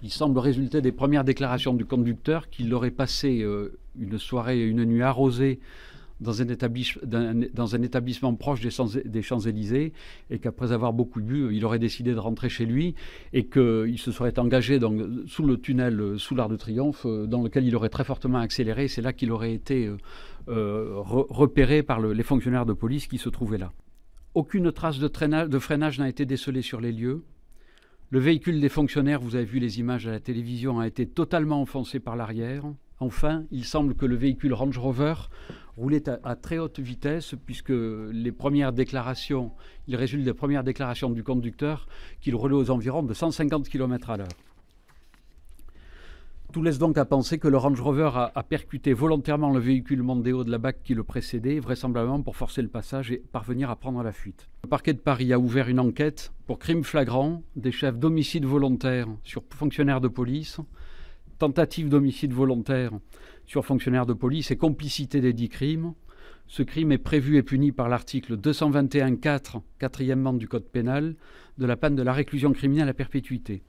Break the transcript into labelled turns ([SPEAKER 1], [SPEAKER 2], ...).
[SPEAKER 1] Il semble résulter des premières déclarations du conducteur qu'il aurait passé une soirée et une nuit arrosée dans un établissement proche des Champs-Élysées et qu'après avoir beaucoup bu, il aurait décidé de rentrer chez lui et qu'il se serait engagé donc, sous le tunnel, sous l'Arc de Triomphe, dans lequel il aurait très fortement accéléré. C'est là qu'il aurait été repéré par les fonctionnaires de police qui se trouvaient là. Aucune trace de freinage n'a été décelée sur les lieux. Le véhicule des fonctionnaires, vous avez vu les images à la télévision, a été totalement enfoncé par l'arrière. Enfin, il semble que le véhicule Range Rover roulait à très haute vitesse puisque il résulte des premières déclarations du conducteur qu'il roulait aux environs de 150 km/h. Tout laisse donc à penser que le Range Rover a percuté volontairement le véhicule Mondeo de la BAC qui le précédait, vraisemblablement pour forcer le passage et parvenir à prendre la fuite. Le parquet de Paris a ouvert une enquête pour crime flagrant, des chefs d'homicide volontaire sur fonctionnaires de police, tentative d'homicide volontaire sur fonctionnaires de police et complicité des dits crimes. Ce crime est prévu et puni par l'article 221.4, quatrièmement du Code pénal, de la peine de la réclusion criminelle à perpétuité.